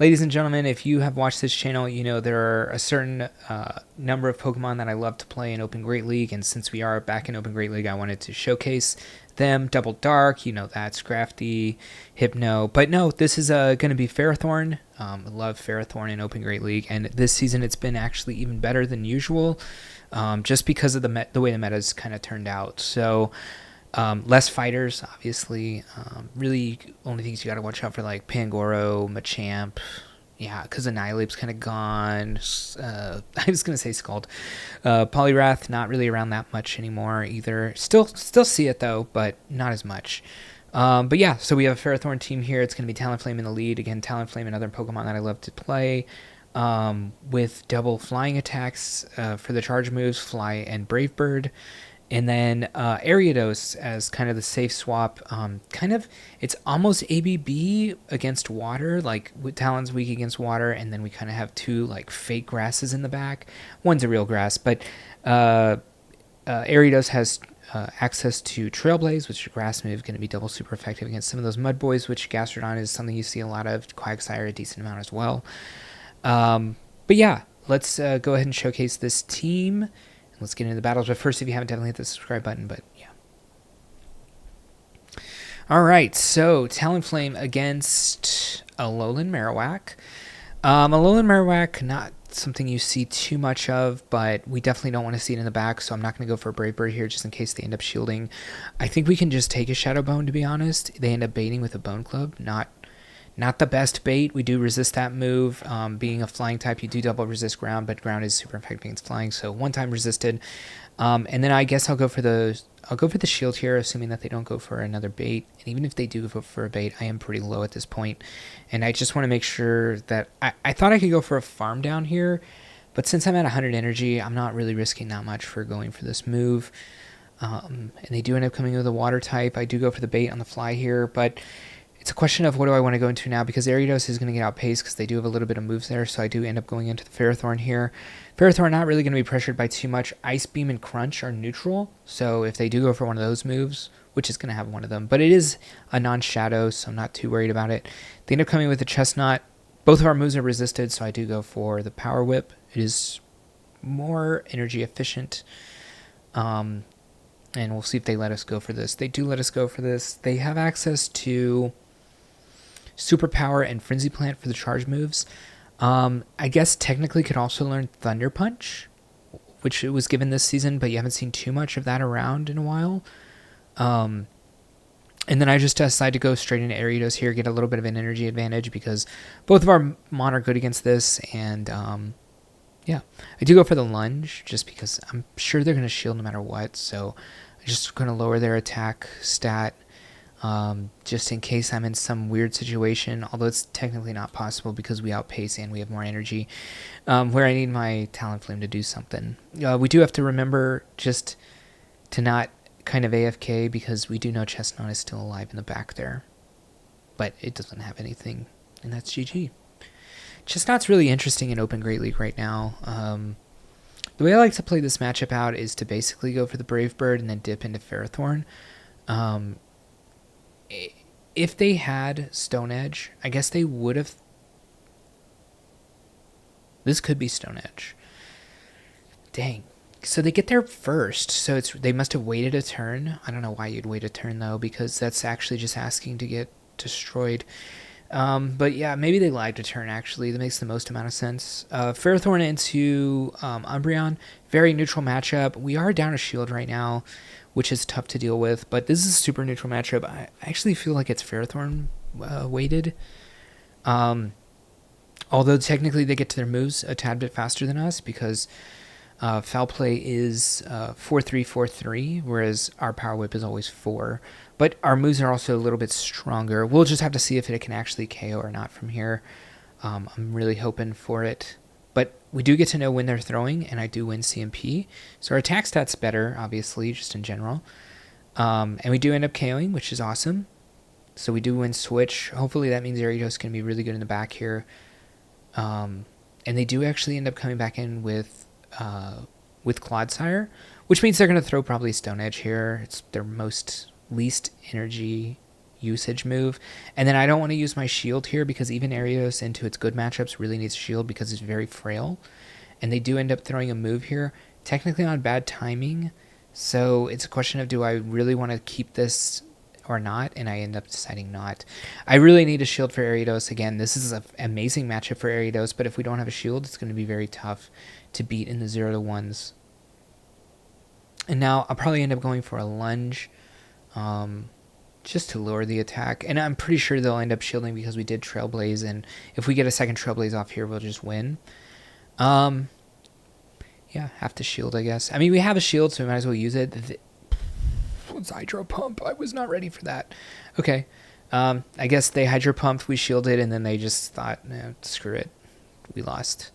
Ladies and gentlemen, if you have watched this channel, you know there are a certain number of Pokemon that I love to play in Open Great League, and since we are back in Open Great League, I wanted to showcase them. Double Dark, you know that's Scrafty, Hypno, but no, this is going to be Ferrothorn. I love Ferrothorn in Open Great League, and this season it's been actually even better than usual, just because of the way the meta's kind of turned out. So less fighters, obviously. Really, only things you got to watch out for, like Pangoro, Machamp. Yeah, because Annihilape's kind of gone. I was going to say Scald. Poliwrath, not really around that much anymore either. Still see it, though, but not as much. But yeah, so we have a Ferrothorn team here. It's going to be Talonflame in the lead. Again, Talonflame, another Pokemon that I love to play. With double flying attacks for the charge moves, Fly and Brave Bird. And then Ariados as kind of the safe swap. It's almost ABB against water, like Talon's weak against water, and then we kind of have two like fake grasses in the back. One's a real grass, but Ariados has access to Trailblaze, which is a grass move, going to be double super effective against some of those mud boys, which Gastrodon is something you see a lot of, Quagsire a decent amount as well. But yeah, let's go ahead and showcase this team. Let's get into the battles, but first, if you haven't, definitely hit the subscribe button, but yeah. Alright, so Talonflame against Alolan Marowak. Alolan Marowak, not something you see too much of, but we definitely don't want to see it in the back, so I'm not going to go for a Brave Bird here just in case they end up shielding. I think we can just take a Shadow Bone, to be honest. They end up baiting with a Bone Club, not the best bait. We do resist that move. Being a flying type, you do double resist ground, but ground is super effective against flying, so one time resisted. And then I guess I'll go for the shield here, assuming that they don't go for another bait. And even if they do go for a bait, I am pretty low at this point. And I just want to make sure that I thought I could go for a farm down here, but since I'm at 100 energy, I'm not really risking that much for going for this move. And they do end up coming with a water type. I do go for the bait on the fly here, but it's a question of what do I want to go into now, because Ariados is going to get outpaced because they do have a little bit of moves there, so I do end up going into the Ferrothorn here. Ferrothorn not really going to be pressured by too much. Ice Beam and Crunch are neutral, so if they do go for one of those moves, which is going to have one of them, but it is a non-shadow, so I'm not too worried about it. They end up coming with a Chestnut. Both of our moves are resisted, so I do go for the Power Whip. It is more energy efficient, and we'll see if they let us go for this. They do let us go for this. They have access to Superpower and Frenzy Plant for the charge moves. I guess technically could also learn Thunder Punch, which it was given this season, but you haven't seen too much of that around in a while. And then I just decide to go straight into Ariados here, get a little bit of an energy advantage because both of our Mon are good against this, and yeah, I do go for the Lunge just because I'm sure they're going to shield no matter what, so I'm just going to lower their attack stat. Just in case I'm in some weird situation, although it's technically not possible because we outpace and we have more energy, where I need my Talonflame to do something. We do have to remember just to not kind of AFK because we do know Chestnut is still alive in the back there, but it doesn't have anything, and that's GG. Chestnut's really interesting in Open Great League right now. The way I like to play this matchup out is to basically go for the Brave Bird and then dip into Ferrothorn. If they had Stone Edge, I guess they would have. This could be Stone Edge. Dang. So they get there first, so they must have waited a turn. I don't know why you'd wait a turn, though, because that's actually just asking to get destroyed. But yeah, maybe they lied a turn, actually. That makes the most amount of sense. Ferrothorn into Umbreon. Very neutral matchup. We are down a shield right now, which is tough to deal with, but this is a super neutral matchup. I actually feel like it's Ferrothorn weighted. Although technically they get to their moves a tad bit faster than us because Foul Play is 4-3-4-3, whereas our Power Whip is always 4. But our moves are also a little bit stronger. We'll just have to see if it can actually KO or not from here. I'm really hoping for it. But we do get to know when they're throwing, and I do win CMP. So our attack stat's better, obviously, just in general. And we do end up KOing, which is awesome. So we do win Switch. Hopefully that means Ariados can be really good in the back here. And they do actually end up coming back in with Clodsire, which means they're going to throw probably Stone Edge here. It's their least energy usage move. And then I don't want to use my shield here because even Ariados into its good matchups really needs shield because it's very frail. And they do end up throwing a move here, technically on bad timing. So it's a question of, do I really want to keep this or not? And I end up deciding not. I really need a shield for Ariados. Again, this is an amazing matchup for Ariados, but if we don't have a shield, it's going to be very tough to beat in the 0-1s. And now I'll probably end up going for a lunge just to lower the attack. And I'm pretty sure they'll end up shielding because we did Trailblaze, and if we get a second Trailblaze off here, we'll just win. Yeah, have to shield, I guess. I mean, we have a shield, so we might as well use it. What's Hydro Pump? I was not ready for that. Okay. I guess they Hydro Pumped, we shielded, and then they just thought, no, screw it. We lost.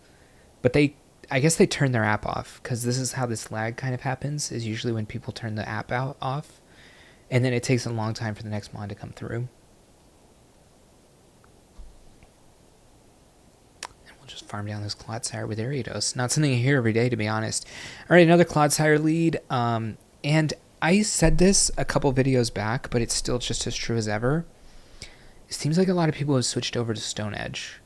But I guess they turned their app off, because this is how this lag kind of happens, is usually when people turn the app off, and then it takes a long time for the next mod to come through. Just farm down this Clodsire with Ariados. Not something you hear every day, to be honest. All right, another Clodsire lead. And I said this a couple videos back, but it's still just as true as ever. It seems like a lot of people have switched over to Stone Edge.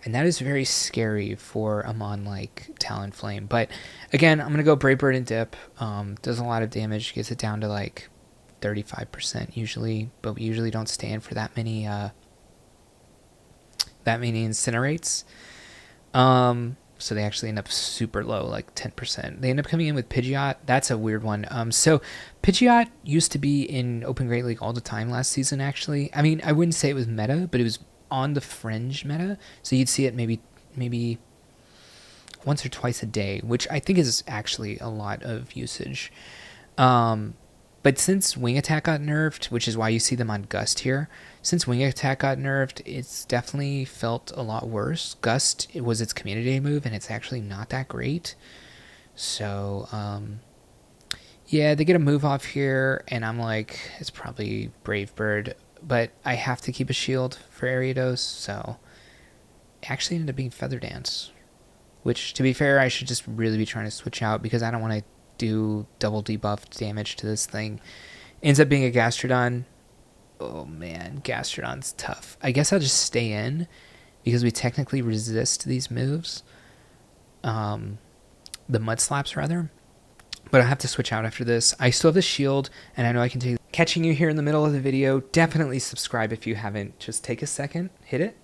And that is very scary for a mon like Talonflame. But again, I'm going to go Brave Bird and Dip. Does a lot of damage. Gets it down to like 35% usually. But we usually don't stand for that many Incinerates. So they actually end up super low, like 10%. They end up coming in with Pidgeot. That's a weird one. So Pidgeot used to be in Open Great League all the time last season, actually. I mean, I wouldn't say it was meta, but it was on the fringe meta. So you'd see it maybe once or twice a day, which I think is actually a lot of usage. But since Wing Attack got nerfed, which is why you see them on Gust here, since Wing Attack got nerfed, it's definitely felt a lot worse. Gust, it was its Community Day move, and it's actually not that great. So, yeah, they get a move off here, and I'm like, it's probably Brave Bird, but I have to keep a shield for Ariados, so it actually ended up being Feather Dance, which, to be fair, I should just really be trying to switch out because I don't want to do double debuffed damage to this thing. Ends up being a Gastrodon. Oh man, Gastrodon's tough. I guess I'll just stay in because we technically resist these moves. The Mud Slaps rather. But I have to switch out after this. I still have the shield, and I know I can take. Catching you here in the middle of the video. Definitely subscribe if you haven't. Just take a second, hit it.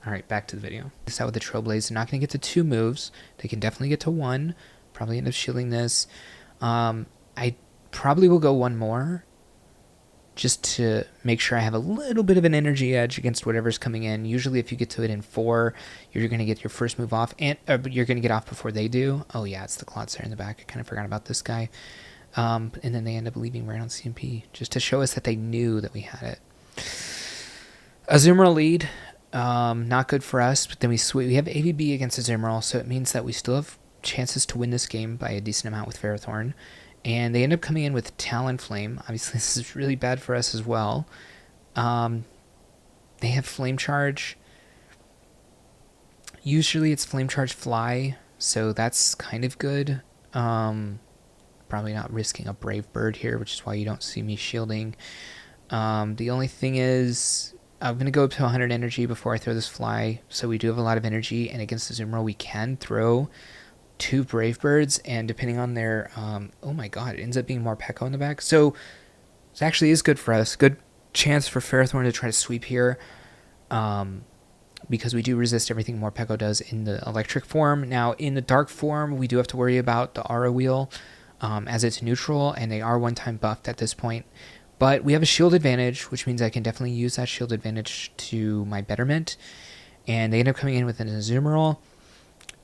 Alright, back to the video. This out with the Trailblaze. They're not going to get to 2 moves. They can definitely get to 1. Probably end up shielding this. I probably will go 1 more just to make sure I have a little bit of an energy edge against whatever's coming in. Usually if you get to it in 4, you're going to get your first move off, and you're going to get off before they do. Oh yeah, it's the Clodsire in the back. I kind of forgot about this guy. And then they end up leaving right on CMP just to show us that they knew that we had it. Azumarill lead. Not good for us, but then we have AVB against Azumarill, so it means that we still have chances to win this game by a decent amount with Ferrothorn. And they end up coming in with Talonflame. Obviously, this is really bad for us as well. They have Flame Charge. Usually it's Flame Charge Fly, so that's kind of good. Probably not risking a Brave Bird here, which is why you don't see me shielding. The only thing is, I'm going to go up to 100 energy before I throw this Fly, so we do have a lot of energy, and against the Azumarill we can throw 2 Brave Birds, and depending on their, oh my god, it ends up being more Pekko in the back, so this actually is good for us. Good chance for Ferrothorn to try to sweep here, because we do resist everything more Pekko does in the electric form. Now, in the dark form, we do have to worry about the Aura Wheel, as it's neutral, and they are 1-time buffed at this point. But we have a shield advantage, which means I can definitely use that shield advantage to my betterment. And they end up coming in with an Azumarill.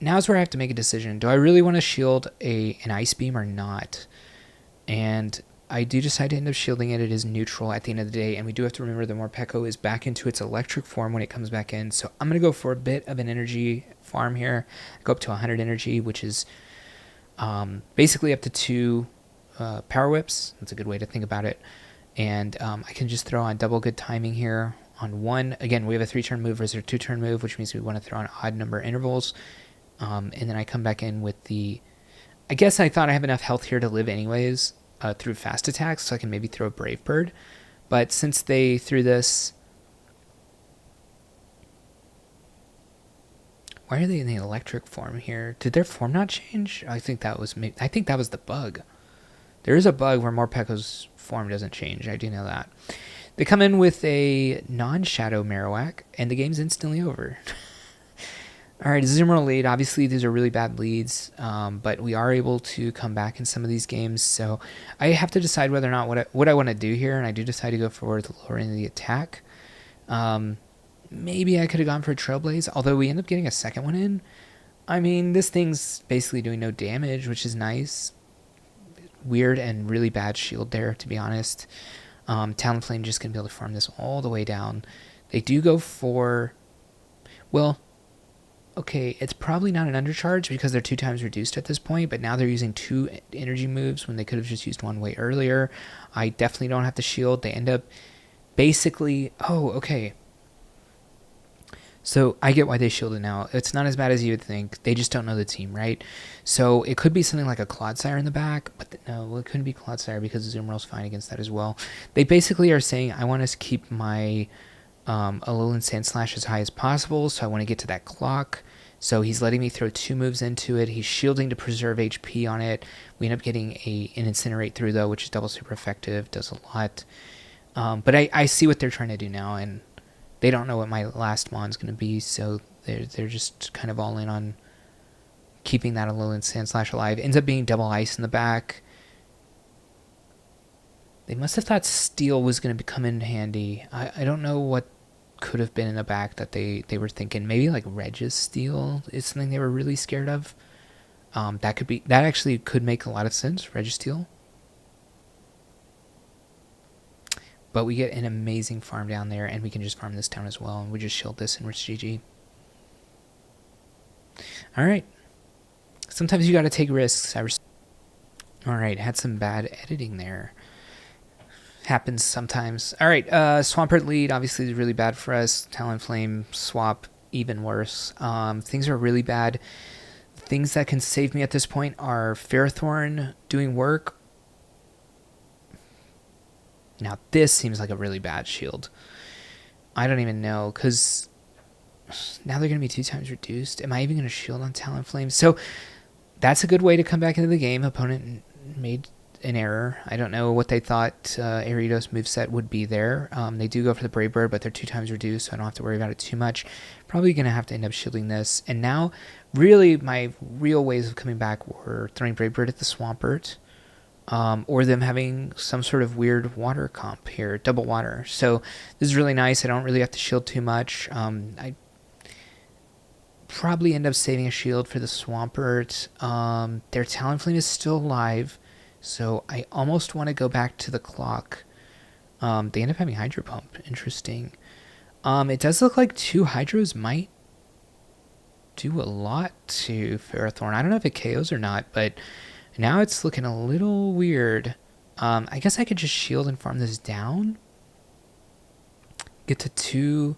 Now is where I have to make a decision. Do I really want to shield an Ice Beam or not? And I do decide to end up shielding it. It is neutral at the end of the day. And we do have to remember that Morpeko is back into its electric form when it comes back in. So I'm going to go for a bit of an energy farm here. I go up to 100 energy, which is basically up to 2 Power Whips. That's a good way to think about it. And I can just throw on double good timing here on 1. Again, we have a 3-turn move versus a 2-turn move, which means we want to throw on odd number intervals. And then I come back in with the... I guess I thought I have enough health here to live anyways through fast attacks, so I can maybe throw a Brave Bird. But since they threw this... Why are they in the electric form here? Did their form not change? I think that was the bug. There is a bug where Morpeko's form doesn't change. I do know that. They come in with a non-Shadow Marowak, and the game's instantly over. All right, Azumarill lead. Obviously, these are really bad leads, but we are able to come back in some of these games. So I have to decide whether or not what I want to do here, and I do decide to go for the lower end of the attack. Maybe I could have gone for a Trailblaze, although we end up getting a second one in. I mean, this thing's basically doing no damage, which is nice. Weird and really bad shield there, to be honest. Talonflame just going to be able to farm this all the way down. They do go for... Well, okay, it's probably not an undercharge because they're 2 times reduced at this point, but now they're using 2 energy moves when they could have just used 1 way earlier. I definitely don't have to shield. They end up basically... Oh, okay. So I get why they shielded now. It's not as bad as you would think. They just don't know the team, right? So it could be something like a Clodsire in the back, but no, it couldn't be Clodsire because Azumarill's fine against that as well. They basically are saying, I want to keep my Alolan Sandslash as high as possible, so I want to get to that clock. So he's letting me throw 2 moves into it. He's shielding to preserve HP on it. We end up getting an Incinerate through, though, which is double super effective, does a lot. But I see what they're trying to do now, and they don't know what my last Mon's going to be, so they're just kind of all in on keeping that Alolan Sandslash alive. Ends up being double ice in the back. They must have thought Steel was going to come in handy. I don't know what could have been in the back that they were thinking. Maybe like Registeel is something they were really scared of. That actually could make a lot of sense, Registeel. But we get an amazing farm down there, and we can just farm this down as well, and we just shield this, and we're GG. Alright. Sometimes you gotta take risks. Alright, had some bad editing there. Happens sometimes. Alright, Swampert lead, obviously is really bad for us. Talonflame swap, even worse. Things are really bad. Things that can save me at this point are Ferrothorn doing work. Now, this seems like a really bad shield. I don't even know, because now they're going to be 2 times reduced. Am I even going to shield on Talonflame? So, that's a good way to come back into the game. Opponent made an error. I don't know what they thought Ariados moveset would be there. They do go for the Brave Bird, but they're 2 times reduced, so I don't have to worry about it too much. Probably going to have to end up shielding this. And now, really, my real ways of coming back were throwing Brave Bird at the Swampert. Or them having some sort of weird water comp here, double water. So this is really nice. I don't really have to shield too much. I probably end up saving a shield for the Swampert. Their Talonflame is still alive, so I almost want to go back to the clock. They end up having Hydro Pump. Interesting. It does look like 2 Hydros might do a lot to Ferrothorn. I don't know if it KOs or not, but... Now it's looking a little weird. I guess I could just shield and farm this down. Get to 2.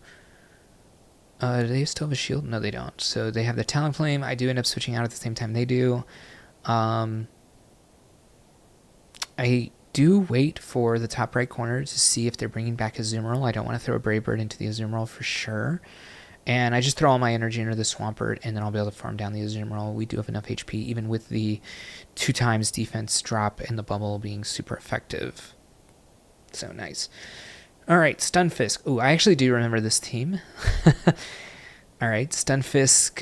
Do they still have a shield? No, they don't. So they have the Talonflame. I do end up switching out at the same time they do. I do wait for the top right corner to see if they're bringing back Azumarill. I don't want to throw a Brave Bird into the Azumarill for sure. And I just throw all my energy into the Swampert, and then I'll be able to farm down the Azumarill. We do have enough HP, even with the 2 times defense drop and the bubble being super effective. So nice. Alright, Stunfisk. Ooh, I actually do remember this team. Alright, Stunfisk,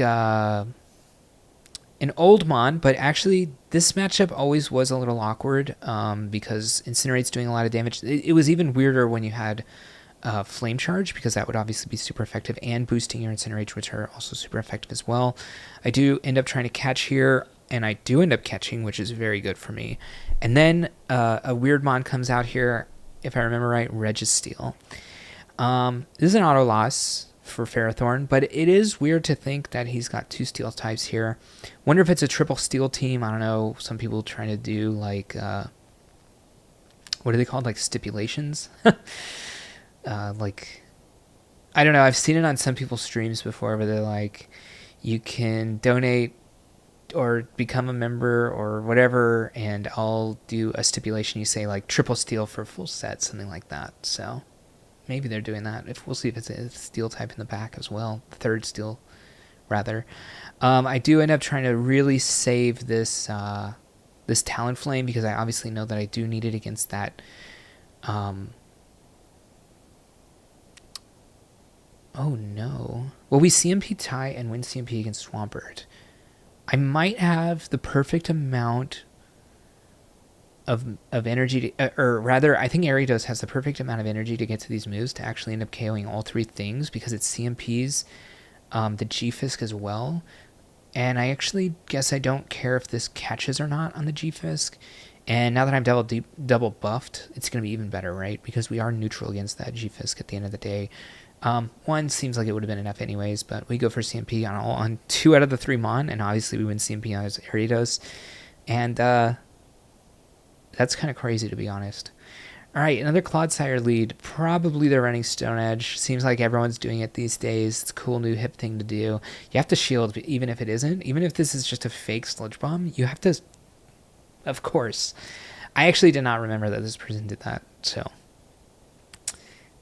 an old Mon, but actually this matchup always was a little awkward because Incinerate's doing a lot of damage. It was even weirder when you had... Flame Charge, because that would obviously be super effective, and boosting your Incinerate, which are also super effective as well. I do end up trying to catch here, and I do end up catching, which is very good for me. And then a weird Mon comes out here, if I remember right, Registeel. This is an auto loss for Ferrothorn, but it is weird to think that he's got 2 steel types here. Wonder if it's a triple steel team. I don't know. Some people trying to do like what are they called? Like stipulations. Like, I don't know, I've seen it on some people's streams before where they're like, you can donate or become a member or whatever, and I'll do a stipulation. You say like triple steel for a full set, something like that. So maybe they're doing that. If we'll see if it's a steel type in the back as well, third steel rather. I do end up trying to really save this this Talonflame because I obviously know that I do need it against that. Oh no. Well, we CMP tie and win CMP against Swampert. I might have the perfect amount of energy to, or rather, I think Ariados has the perfect amount of energy to get to these moves to actually end up KOing all three things because it CMPs the G-Fisk as well. And I actually guess I don't care if this catches or not on the G-Fisk. And now that I'm double buffed, it's going to be even better, right? Because we are neutral against that G-Fisk at the end of the day. One seems like it would have been enough anyways, but we go for CMP on 2 out of the 3 Mon, and obviously we win CMP on Ariados. And that's kind of crazy, to be honest. All right, another Clodsire lead. Probably they're running Stone Edge. Seems like everyone's doing it these days. It's a cool new hip thing to do. You have to shield, even if it isn't. Even if this is just a fake Sludge Bomb, you have to... Of course. I actually did not remember that this person did that, so...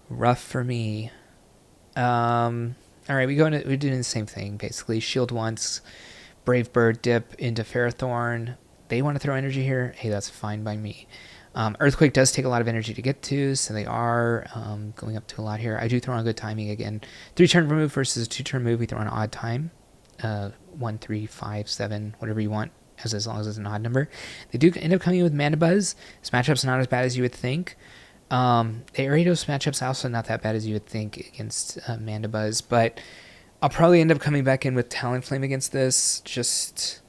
Rough for me. All right, we're doing the same thing, basically. Shield once, Brave Bird dip into Ferrothorn. They want to throw energy here. Hey, that's fine by me. Earthquake does take a lot of energy to get to, so they are going up to a lot here. I do throw on good timing again. 3-turn move versus a 2-turn move. We throw on odd time. 1, 3, 5, 7, whatever you want, as long as it's an odd number. They do end up coming in with Mana Buzz. This matchup's not as bad as you would think. The Ariados matchup's also not that bad as you would think against Mana Buzz, but I'll probably end up coming back in with Talonflame against this, just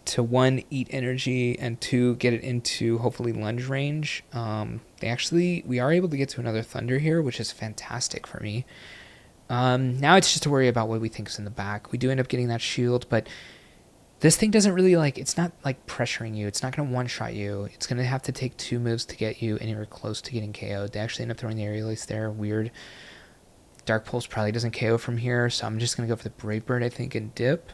to 1, eat energy, and 2, get it into hopefully lunge range. We are able to get to another Thunder here, which is fantastic for me. Now it's just to worry about what we think is in the back. We do end up getting that shield, but this thing doesn't really it's not like pressuring you. It's not going to one-shot you. It's going to have to take 2 moves to get you anywhere close to getting KO'd. They actually end up throwing the Aerial there. Weird. Dark Pulse probably doesn't KO from here, so I'm just going to go for the Brave Bird, I think, and dip.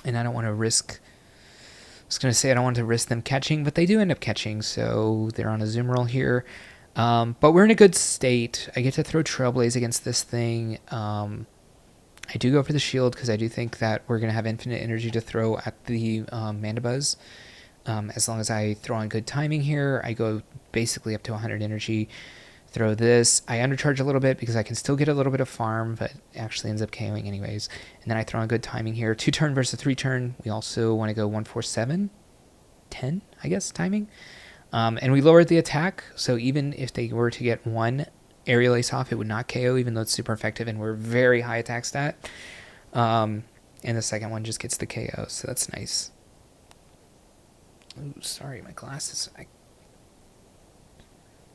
And I don't want to risk... I was going to say I don't want to risk them catching, but they do end up catching, so they're on a zoom roll here. But we're in a good state. I get to throw Trailblaze against this thing. I do go for the shield because I do think that we're going to have infinite energy to throw at the Mana Buzz. As long as I throw on good timing here, I go basically up to 100 energy. Throw this. I undercharge a little bit because I can still get a little bit of farm, but it actually ends up KOing anyways. And then I throw on good timing here. 2-turn versus 3-turn. We also want to go 1, 4, 7, 10, I guess, timing. And we lowered the attack, so even if they were to get 1 Aerial Ace off, it would not KO, even though it's super effective and we're very high attack stat. And the second one just gets the KO, so that's nice. Ooh, sorry, my glasses. I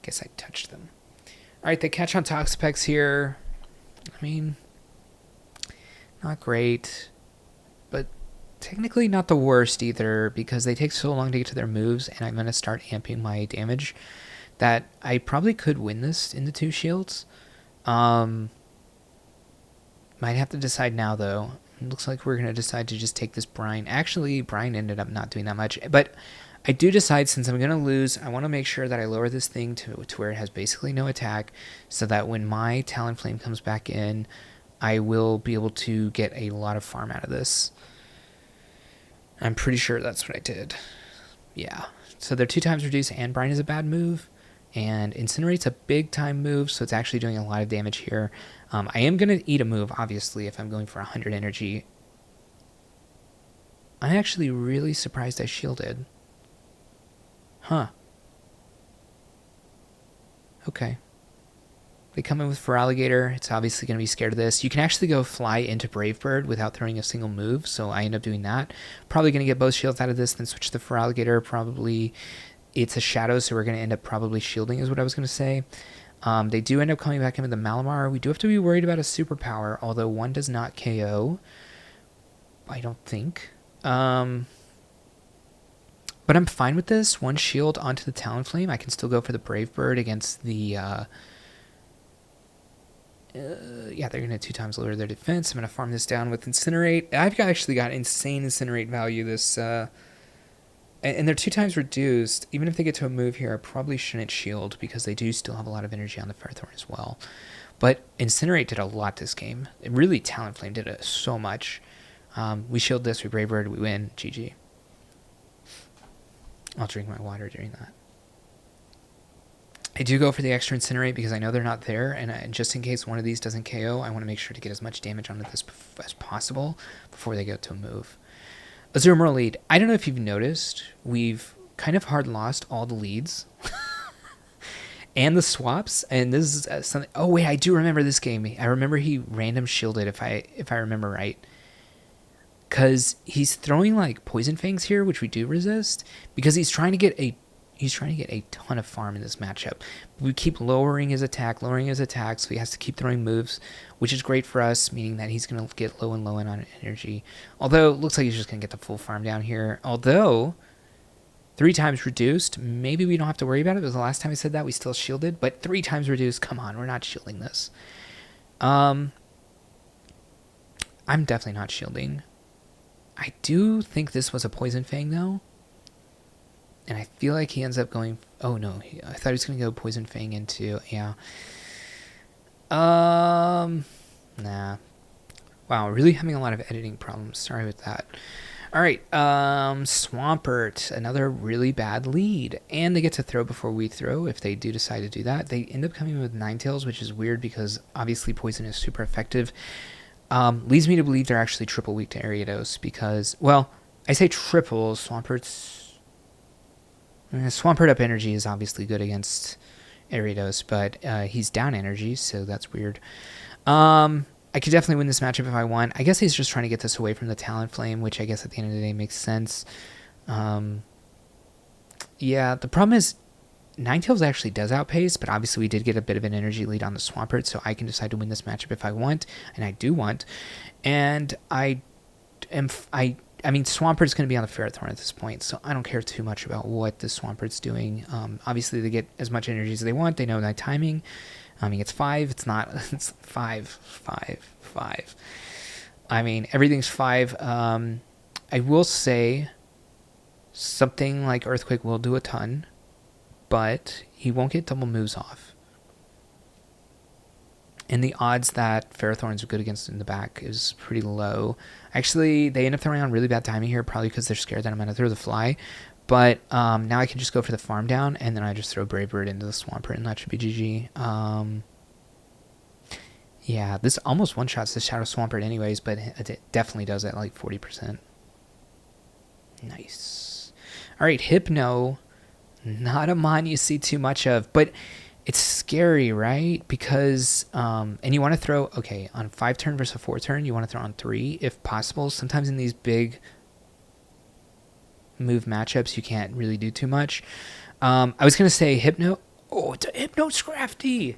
guess I touched them. All right, they catch on Toxapex here. I mean, not great, but technically not the worst either because they take so long to get to their moves, and I'm going to start amping my damage that I probably could win this in the 2 shields. Might have to decide now, though. It looks like we're going to decide to just take this Brine. Actually, Brine ended up not doing that much, but I do decide since I'm going to lose, I want to make sure that I lower this thing to where it has basically no attack so that when my Talonflame comes back in, I will be able to get a lot of farm out of this. I'm pretty sure that's what I did. Yeah. So they're 2 times reduced, and Brine is a bad move, and Incinerate's a big time move, so it's actually doing a lot of damage here. I am going to eat a move, obviously, if I'm going for 100 energy. I'm actually really surprised I shielded. Huh. Okay. They come in with Feraligatr. It's obviously going to be scared of this. You can actually go fly into Brave Bird without throwing a single move, so I end up doing that. Probably going to get both shields out of this, then switch to Feraligatr. Probably it's a Shadow, so we're going to end up probably shielding is what I was going to say. They do end up coming back in with the Malamar. We do have to be worried about a superpower, although 1 does not KO. I don't think. But I'm fine with this. 1 shield onto the Talonflame. I can still go for the Brave Bird against the Yeah, they're going to 2 times lower their defense. I'm going to farm this down with Incinerate. I've actually got insane Incinerate value this... and they're 2 times reduced. Even if they get to a move here, I probably shouldn't shield because they do still have a lot of energy on the Ferrothorn as well. But Incinerate did a lot this game. It really, Talonflame did it so much. We shield this, we Brave Bird, we win. GG. I'll drink my water during that. I do go for the extra Incinerate because I know they're not there, and just in case one of these doesn't KO, I want to make sure to get as much damage onto this as possible before they go to a move. Azumarill lead. I don't know if you've noticed, we've kind of hard lost all the leads. And the swaps, and this is something... Oh, wait, I do remember this game. I remember he random shielded, if I remember right. Because he's throwing, like, Poison Fangs here, which we do resist, because he's trying to get a ton of farm in this matchup. We keep lowering his attack, so he has to keep throwing moves, which is great for us, meaning that he's going to get low and low on energy. Although, it looks like he's just going to get the full farm down here. Although... 3 times reduced, maybe we don't have to worry about it, because the last time I said that, we still shielded, but 3 times reduced, come on, we're not shielding this. I'm definitely not shielding. I do think this was a Poison Fang, though, and I feel like he ends up going... Oh, no, I thought he was going to go Poison Fang into... Yeah. Nah. Wow, really having a lot of editing problems. Sorry with that. All right, Swampert, another really bad lead. And they get to throw before we throw if they do decide to do that. They end up coming with Ninetales, which is weird because obviously Poison is super effective. Leads me to believe they're actually triple weak to Ariados because, well, I say triple. Swampert's... Swampert up energy is obviously good against Ariados, but he's down energy, so that's weird. I could definitely win this matchup if I want. I guess he's just trying to get this away from the Talonflame, which I guess at the end of the day makes sense. Yeah, the problem is Ninetales actually does outpace, but obviously we did get a bit of an energy lead on the Swampert, so I can decide to win this matchup if I want, and I do want. And I mean, Swampert's going to be on the Ferrothorn at this point, so I don't care too much about what the Swampert's doing. Obviously, they get as much energy as they want. They know my timing. I mean, it's 5. It's not... It's 5, 5, 5. I mean, everything's 5. I will say something like Earthquake will do a ton, but he won't get double moves off. And the odds that Ferrothorn's good against in the back is pretty low. Actually, they end up throwing on really bad timing here, probably because they're scared that I'm going to throw the fly. But now I can just go for the farm down, and then I just throw Brave Bird into the Swampert, and that should be GG. Yeah, this almost one-shots the Shadow Swampert anyways, but it definitely does at like 40%. Nice. All right, Hypno. Not a mon you see too much of, but it's scary, right? Because, and you want to throw, okay, on 5-turn versus a 4-turn, you want to throw on 3 if possible. Sometimes in these big move matchups, you can't really do too much. I was going to say Hypno. Oh, it's a Hypno Scrafty.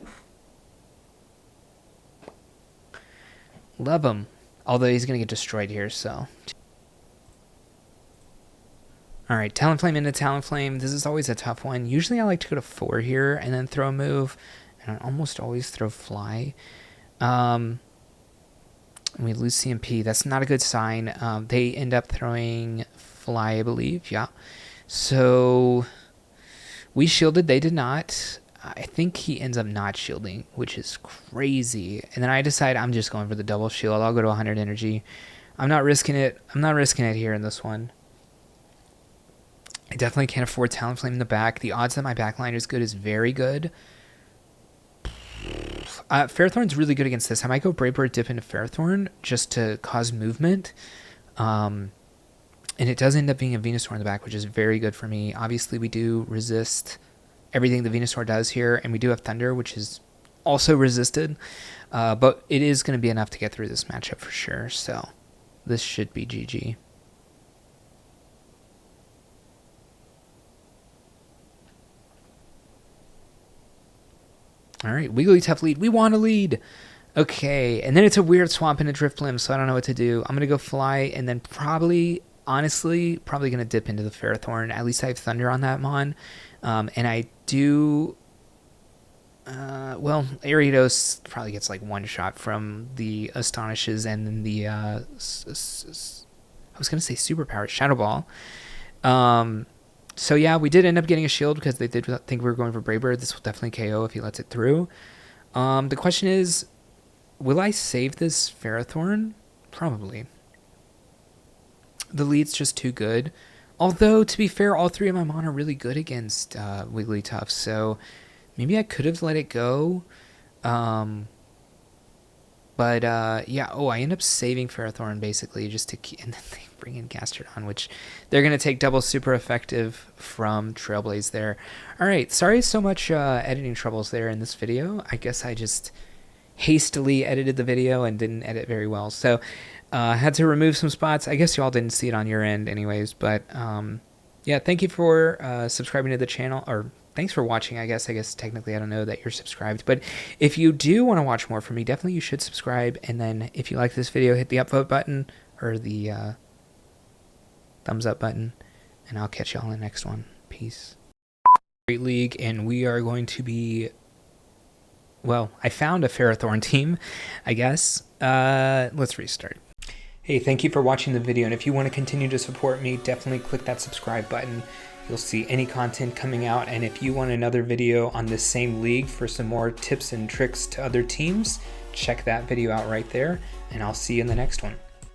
Love him. Although he's going to get destroyed here, so. Alright, Talonflame into Talonflame. This is always a tough one. Usually I like to go to 4 here and then throw a move. And I almost always throw Fly. And we lose CMP. That's not a good sign. They end up throwing Fly, I believe. Yeah. So we shielded. They did not. I think he ends up not shielding, which is crazy. And then I decide I'm just going for the double shield. I'll go to 100 energy. I'm not risking it. I'm not risking it here in this one. I definitely can't afford Talonflame in the back. The odds that my backline is good is very good. Ferrothorn's really good against this. I might go Brave Bird dip into Ferrothorn just to cause movement. And it does end up being a Venusaur in the back, which is very good for me. Obviously, we do resist everything the Venusaur does here, and we do have Thunder, which is also resisted. But it is going to be enough to get through this matchup for sure. So this should be GG. All right, Wigglytuff lead. We want to lead. Okay, and then it's a weird swamp and a Drifblim, so I don't know what to do. I'm going to go Fly, and then probably, honestly, probably going to dip into the Ferrothorn. At least I have Thunder on that Mon. And I do... Well, Ariados probably gets like one shot from the Astonishes and then the I was gonna say superpower Shadow Ball. So yeah, we did end up getting a shield because they did think we were going for Brave Bird. This will definitely KO if he lets it through. The question is, will I save this Ferrothorn? Probably. The lead's just too good. Although, to be fair, all three of my mon are really good against Wigglytuff, so maybe I could have let it go. But yeah, I end up saving Ferrothorn basically just to keep, and then they bring in Gastrodon, which they're going to take double super effective from Trailblaze there. All right, sorry so much editing troubles there in this video. I guess I just hastily edited the video and didn't edit very well. So had to remove some spots. I guess you all didn't see it on your end anyways, but yeah, thank you for subscribing to the channel, or thanks for watching. I guess technically I don't know that you're subscribed, but if you do want to watch more from me, definitely you should subscribe. And then if you like this video, hit the upvote button or the thumbs up button, and I'll catch y'all in the next one. Peace. Great League, and we are going to be, well, I found a Ferrothorn team, I guess. Let's restart. Hey, thank you for watching the video, and if you want to continue to support me, definitely click that subscribe button. You'll see any content coming out, and if you want another video on this same league for some more tips and tricks to other teams, check that video out right there, and I'll see you in the next one.